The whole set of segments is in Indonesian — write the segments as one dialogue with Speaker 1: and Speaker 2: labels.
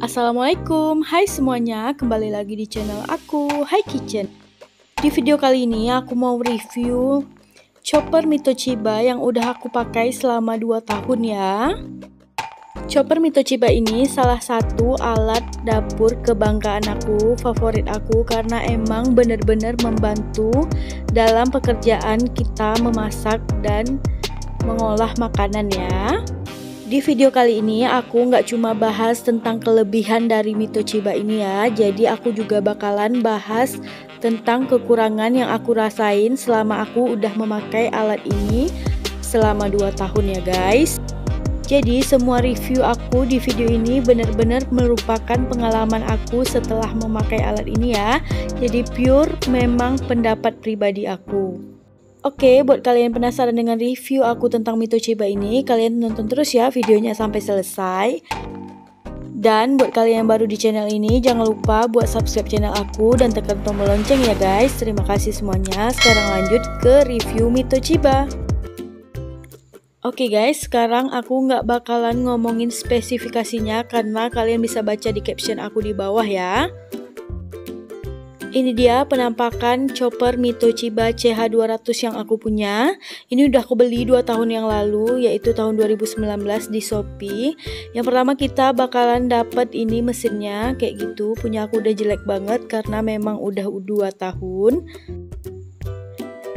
Speaker 1: Assalamualaikum, hai semuanya, kembali lagi di channel aku, Hai Kitchen. Di video kali ini aku mau review chopper Mitochiba yang udah aku pakai selama 2 tahun ya. Chopper Mitochiba ini salah satu alat dapur kebanggaan aku, favorit aku, karena emang bener-bener membantu dalam pekerjaan kita memasak dan mengolah makanan ya. Di video kali ini aku nggak cuma bahas tentang kelebihan dari Mitochiba ini ya, jadi aku juga bakalan bahas tentang kekurangan yang aku rasain selama aku udah memakai alat ini selama 2 tahun ya guys. Jadi semua review aku di video ini benar-benar merupakan pengalaman aku setelah memakai alat ini ya. Jadi pure memang pendapat pribadi aku. Oke, buat kalian penasaran dengan review aku tentang Mitochiba ini, kalian nonton terus ya videonya sampai selesai. Dan buat kalian yang baru di channel ini, jangan lupa buat subscribe channel aku dan tekan tombol lonceng ya guys. Terima kasih semuanya. Sekarang lanjut ke review Mitochiba. Oke guys, sekarang aku nggak bakalan ngomongin spesifikasinya karena kalian bisa baca di caption aku di bawah ya. Ini dia penampakan chopper Mitochiba CH200 yang aku punya. Ini udah aku beli 2 tahun yang lalu, yaitu tahun 2019 di Shopee. Yang pertama kita bakalan dapat ini mesinnya kayak gitu. Punya aku udah jelek banget karena memang udah 2 tahun.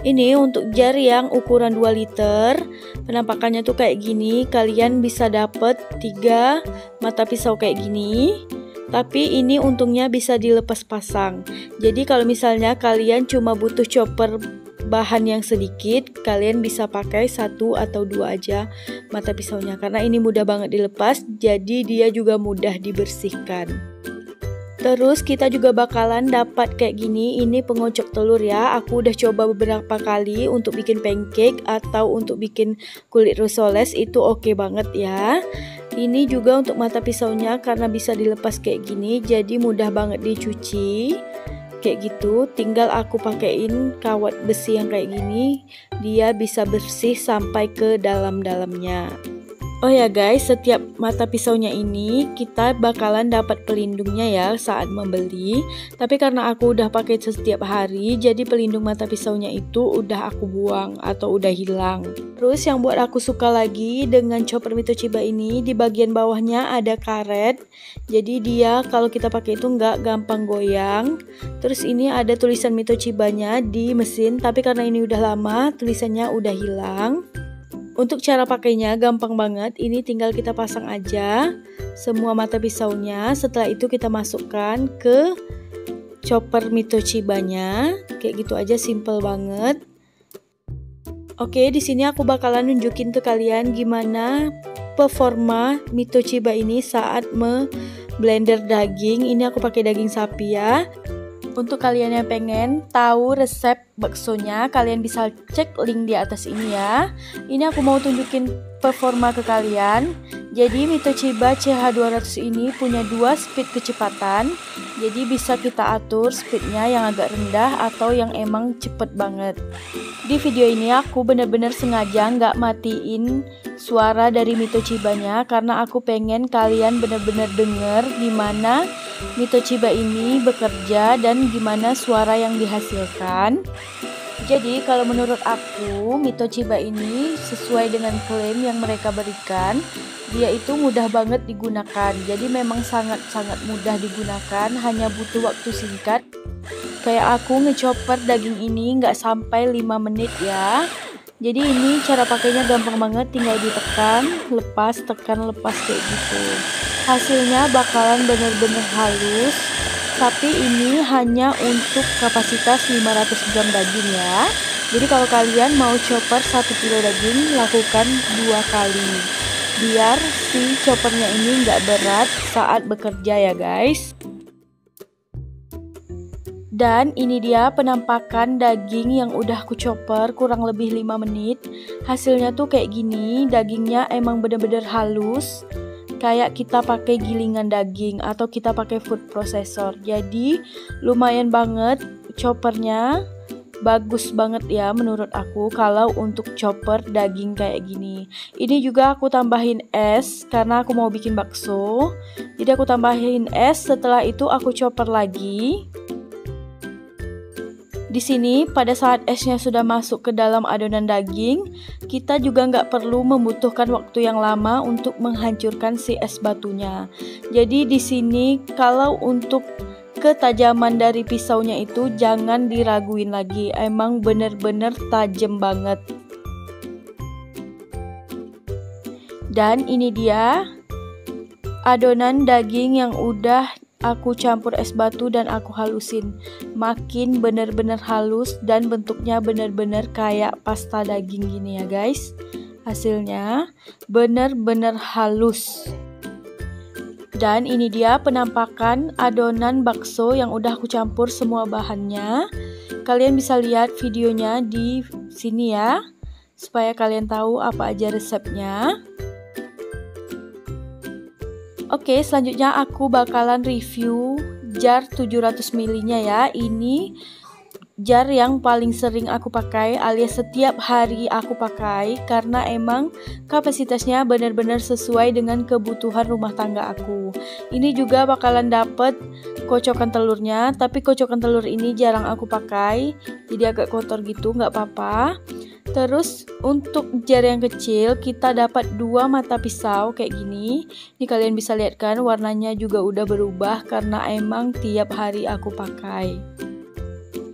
Speaker 1: Ini untuk jar yang ukuran 2 liter. Penampakannya tuh kayak gini. Kalian bisa dapet 3 mata pisau kayak gini. Tapi ini untungnya bisa dilepas pasang. Jadi kalau misalnya kalian cuma butuh chopper bahan yang sedikit, kalian bisa pakai 1 atau 2 aja mata pisaunya. Karena ini mudah banget dilepas, jadi dia juga mudah dibersihkan. Terus kita juga bakalan dapat kayak gini, ini pengocok telur ya. Aku udah coba beberapa kali untuk bikin pancake atau untuk bikin kulit risoles, itu oke banget ya. Ini juga untuk mata pisaunya karena bisa dilepas kayak gini, jadi mudah banget dicuci. Kayak gitu, tinggal aku pakein kawat besi yang kayak gini, dia bisa bersih sampai ke dalam-dalamnya. Oh ya guys, setiap mata pisaunya ini kita bakalan dapat pelindungnya ya saat membeli. Tapi karena aku udah pakai setiap hari, jadi pelindung mata pisaunya itu udah aku buang atau udah hilang. Terus yang buat aku suka lagi dengan chopper Mitochiba ini, di bagian bawahnya ada karet. Jadi dia kalau kita pakai itu nggak gampang goyang. Terus ini ada tulisan Mitochibanya di mesin, tapi karena ini udah lama, tulisannya udah hilang. Untuk cara pakainya gampang banget, ini tinggal kita pasang aja semua mata pisaunya. Setelah itu kita masukkan ke chopper Mitochibanya, kayak gitu aja, simple banget. Oke, di sini aku bakalan nunjukin ke kalian gimana performa Mitochiba ini saat blender daging. Ini aku pakai daging sapi ya. Untuk kalian yang pengen tahu resep baksonya, kalian bisa cek link di atas ini ya. Ini aku mau tunjukin performa ke kalian. Jadi Mitochiba CH200 ini punya 2 speed kecepatan. Jadi bisa kita atur speednya yang agak rendah atau yang emang cepet banget. Di video ini aku bener-bener sengaja nggak matiin suara dari Mitochibanya karena aku pengen kalian bener-bener denger gimana Mitochiba ini bekerja dan gimana suara yang dihasilkan. Jadi kalau menurut aku Mitochiba ini sesuai dengan klaim yang mereka berikan, dia itu mudah banget digunakan. Jadi memang sangat-sangat mudah digunakan, hanya butuh waktu singkat. Kayak aku ngechopper daging ini nggak sampai 5 menit ya. Jadi ini cara pakainya gampang banget, tinggal ditekan, lepas, tekan, lepas kayak gitu. Hasilnya bakalan bener-bener halus, tapi ini hanya untuk kapasitas 500 gram daging ya. Jadi kalau kalian mau chopper 1 kilo daging, lakukan 2 kali. Biar si choppernya ini nggak berat saat bekerja ya guys. Dan ini dia penampakan daging yang udah aku chopper kurang lebih 5 menit. Hasilnya tuh kayak gini, dagingnya emang bener-bener halus. Kayak kita pakai gilingan daging atau kita pakai food processor. Jadi lumayan banget choppernya. bagus banget ya menurut aku kalau untuk chopper daging kayak gini. Ini juga aku tambahin es karena aku mau bikin bakso. Jadi aku tambahin es, setelah itu aku chopper lagi. Di sini pada saat esnya sudah masuk ke dalam adonan daging, kita juga nggak perlu membutuhkan waktu yang lama untuk menghancurkan si es batunya. Jadi di sini kalau untuk ketajaman dari pisaunya itu jangan diraguin lagi, emang bener-bener tajam banget. Dan ini dia adonan daging yang udah aku campur es batu dan aku halusin. Makin bener-bener halus dan bentuknya bener-bener kayak pasta daging gini ya guys. Hasilnya bener-bener halus. Dan ini dia penampakan adonan bakso yang udah aku campur semua bahannya. Kalian bisa lihat videonya di sini ya, supaya kalian tahu apa aja resepnya. Oke, selanjutnya aku bakalan review jar 700 ml nya ya. Ini jar yang paling sering aku pakai alias setiap hari aku pakai karena emang kapasitasnya benar-benar sesuai dengan kebutuhan rumah tangga aku. Ini juga bakalan dapet kocokan telurnya, tapi kocokan telur ini jarang aku pakai, jadi agak kotor gitu, nggak apa-apa. Terus untuk jar yang kecil kita dapat 2 mata pisau kayak gini. Ini kalian bisa lihat kan warnanya juga udah berubah karena emang tiap hari aku pakai.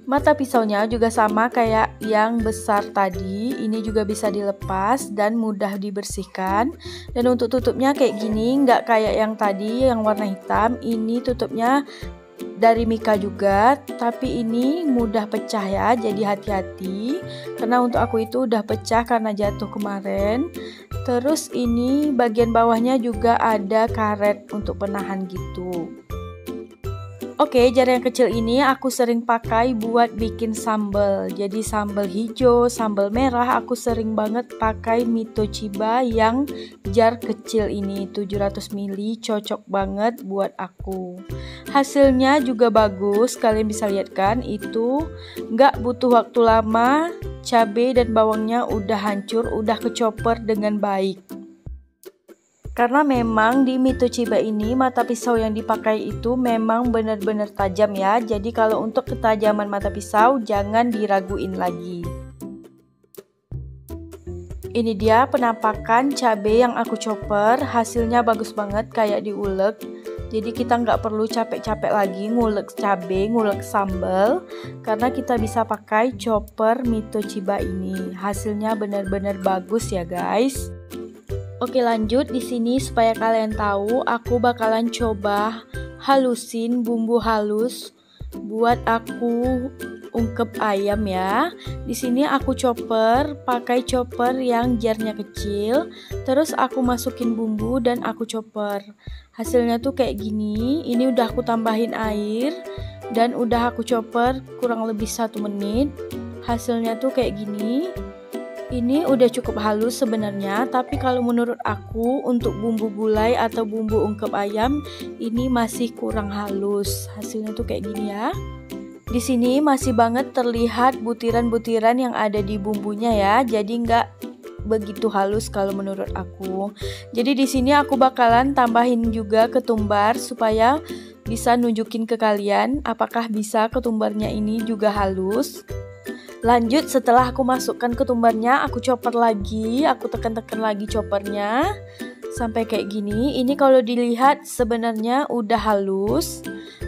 Speaker 1: Mata pisaunya juga sama kayak yang besar tadi. Ini juga bisa dilepas dan mudah dibersihkan. Dan untuk tutupnya kayak gini, nggak kayak yang tadi yang warna hitam. Ini tutupnya dari Mika juga, tapi ini mudah pecah ya, jadi hati-hati karena untuk aku itu udah pecah karena jatuh kemarin. Terus ini bagian bawahnya juga ada karet untuk penahan gitu. Oke, jar yang kecil ini aku sering pakai buat bikin sambal. Jadi sambal hijau, sambal merah aku sering banget pakai Mitochiba yang jar kecil ini 700 ml, cocok banget buat aku. Hasilnya juga bagus, kalian bisa lihat kan, itu nggak butuh waktu lama, cabai dan bawangnya udah hancur, udah kechopper dengan baik. Karena memang di Mitochiba ini mata pisau yang dipakai itu memang benar-benar tajam ya. Jadi kalau untuk ketajaman mata pisau jangan diraguin lagi. Ini dia penampakan cabai yang aku chopper. Hasilnya bagus banget kayak diulek. Jadi kita nggak perlu capek-capek lagi ngulek cabai, ngulek sambal. Karena kita bisa pakai chopper Mitochiba ini. Hasilnya benar-benar bagus ya guys. Oke, lanjut di sini supaya kalian tahu, aku bakalan coba halusin bumbu halus buat aku ungkep ayam ya. Di sini aku chopper, pakai chopper yang jarnya kecil. Terus aku masukin bumbu dan aku chopper. Hasilnya tuh kayak gini. Ini udah aku tambahin air dan udah aku chopper kurang lebih 1 menit. Hasilnya tuh kayak gini. Ini udah cukup halus sebenarnya, tapi kalau menurut aku untuk bumbu gulai atau bumbu ungkep ayam ini masih kurang halus. Hasilnya tuh kayak gini ya. Di sini masih banget terlihat butiran-butiran yang ada di bumbunya ya. Jadi nggak begitu halus kalau menurut aku. Jadi di sini aku bakalan tambahin juga ketumbar supaya bisa nunjukin ke kalian apakah bisa ketumbarnya ini juga halus. Lanjut, setelah aku masukkan ketumbarnya, aku chopper lagi, aku tekan-tekan lagi choppernya sampai kayak gini. Ini kalau dilihat sebenarnya udah halus,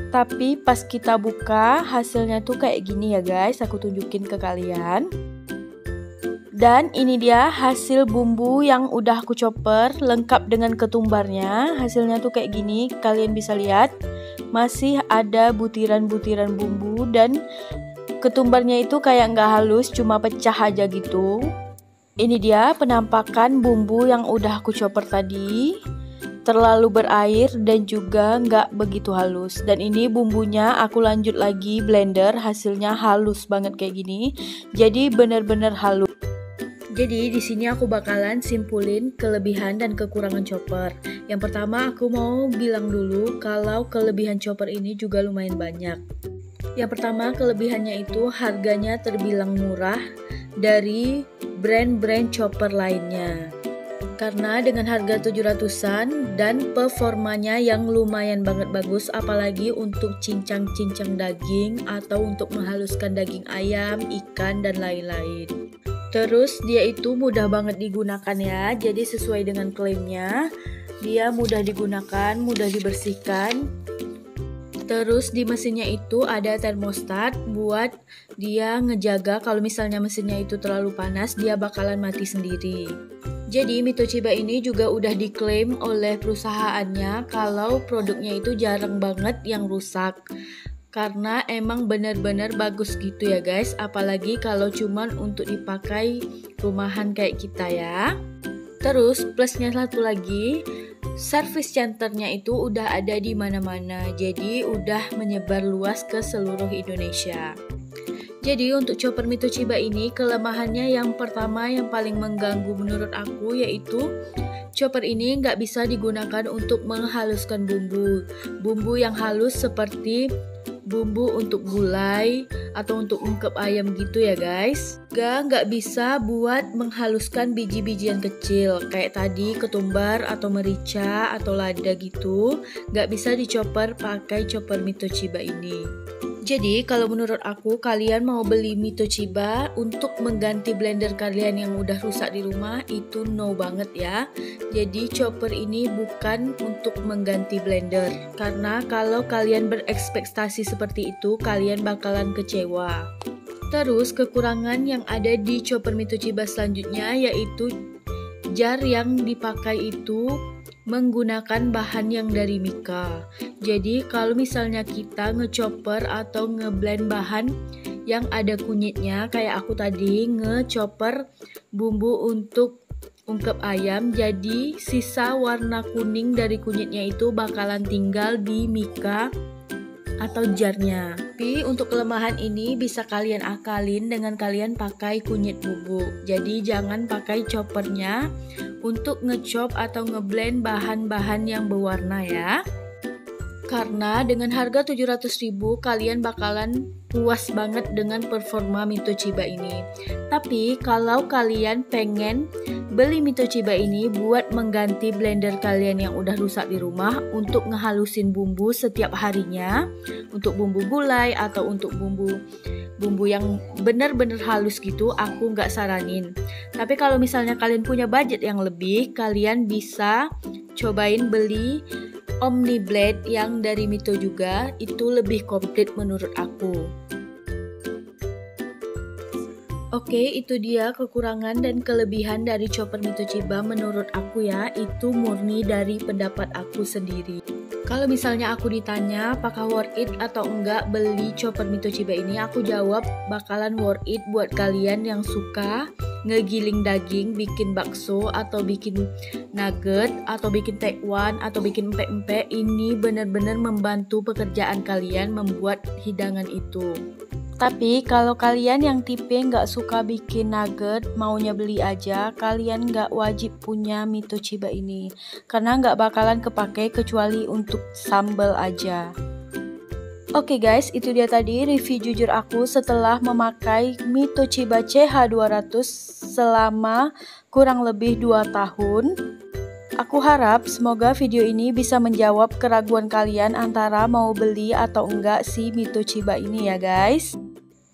Speaker 1: tapi pas kita buka hasilnya tuh kayak gini ya guys. Aku tunjukin ke kalian. Dan ini dia hasil bumbu yang udah aku chopper lengkap dengan ketumbarnya. Hasilnya tuh kayak gini, kalian bisa lihat masih ada butiran-butiran bumbu dan ketumbarnya itu kayak nggak halus, cuma pecah aja gitu. Ini dia penampakan bumbu yang udah aku chopper tadi. Terlalu berair dan juga nggak begitu halus. Dan ini bumbunya aku lanjut lagi blender, hasilnya halus banget kayak gini. Jadi bener-bener halus. Jadi di sini aku bakalan simpulin kelebihan dan kekurangan chopper. Yang pertama aku mau bilang dulu kalau kelebihan chopper ini juga lumayan banyak. Yang pertama, kelebihannya itu harganya terbilang murah dari brand-brand chopper lainnya. Karena dengan harga 700-an dan performanya yang lumayan banget bagus, apalagi untuk cincang-cincang daging atau untuk menghaluskan daging ayam, ikan, dan lain-lain. Terus dia itu mudah banget digunakan ya, jadi sesuai dengan klaimnya, dia mudah digunakan, mudah dibersihkan. Terus di mesinnya itu ada termostat buat dia ngejaga kalau misalnya mesinnya itu terlalu panas, dia bakalan mati sendiri. Jadi Mitochiba ini juga udah diklaim oleh perusahaannya kalau produknya itu jarang banget yang rusak. Karena emang bener-bener bagus gitu ya guys, apalagi kalau cuman untuk dipakai rumahan kayak kita ya. Terus plusnya satu lagi, service centernya itu udah ada di mana-mana, jadi udah menyebar luas ke seluruh Indonesia. Jadi untuk chopper Mitochiba ini kelemahannya yang pertama yang paling mengganggu menurut aku yaitu chopper ini nggak bisa digunakan untuk menghaluskan bumbu yang halus seperti bumbu untuk gulai atau untuk ungkep ayam gitu ya guys. Nggak bisa buat menghaluskan biji-bijian kecil kayak tadi ketumbar atau merica atau lada gitu, nggak bisa dichopper pakai chopper Mitochiba ini. Jadi kalau menurut aku kalian mau beli Mitochiba untuk mengganti blender kalian yang udah rusak di rumah itu no banget ya. Jadi chopper ini bukan untuk mengganti blender. Karena kalau kalian berekspektasi seperti itu kalian bakalan kecewa. Terus kekurangan yang ada di chopper Mitochiba selanjutnya yaitu jar yang dipakai itu menggunakan bahan yang dari mika. Jadi kalau misalnya kita ngechopper atau ngeblend bahan yang ada kunyitnya, kayak aku tadi ngechopper bumbu untuk ungkep ayam, jadi sisa warna kuning dari kunyitnya itu bakalan tinggal di mika atau jarnya. Tapi untuk kelemahan ini bisa kalian akalin dengan kalian pakai kunyit bubuk. Jadi jangan pakai choppernya untuk ngechop atau ngeblend bahan-bahan yang berwarna ya. Karena dengan harga 700.000 kalian bakalan puas banget dengan performa Mitochiba ini. Tapi kalau kalian pengen beli Mitochiba ini buat mengganti blender kalian yang udah rusak di rumah untuk ngehalusin bumbu setiap harinya, untuk bumbu gulai atau untuk bumbu yang bener-bener halus gitu, aku nggak saranin. Tapi kalau misalnya kalian punya budget yang lebih, kalian bisa cobain beli Omni Blade yang dari Mito juga, itu lebih komplit menurut aku. Oke, itu dia kekurangan dan kelebihan dari chopper Mitochiba menurut aku ya, itu murni dari pendapat aku sendiri. Kalau misalnya aku ditanya apakah worth it atau enggak beli chopper Mitochiba ini, aku jawab bakalan worth it buat kalian yang suka ngegiling daging, bikin bakso atau bikin nugget atau bikin tekwan atau bikin empek-empek. Ini benar-benar membantu pekerjaan kalian membuat hidangan itu. Tapi kalau kalian yang tipe nggak suka bikin nugget, maunya beli aja, kalian nggak wajib punya Mitochiba ini. Karena nggak bakalan kepake kecuali untuk sambal aja. Oke guys, itu dia tadi review jujur aku setelah memakai Mitochiba CH200 selama kurang lebih 2 tahun. Aku harap semoga video ini bisa menjawab keraguan kalian antara mau beli atau enggak si Mitochiba ini ya guys.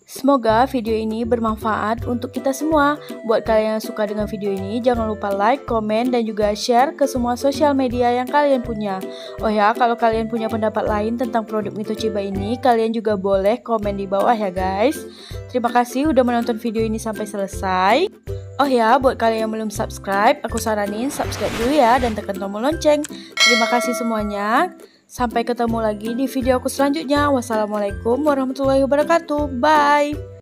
Speaker 1: Semoga video ini bermanfaat untuk kita semua. Buat kalian yang suka dengan video ini, jangan lupa like, komen, dan juga share ke semua sosial media yang kalian punya. Oh ya, kalau kalian punya pendapat lain tentang produk Mitochiba ini, kalian juga boleh komen di bawah ya guys. Terima kasih udah menonton video ini sampai selesai. Oh ya, buat kalian yang belum subscribe, aku saranin subscribe dulu ya dan tekan tombol lonceng. Terima kasih semuanya. Sampai ketemu lagi di video aku selanjutnya. Wassalamualaikum warahmatullahi wabarakatuh. Bye.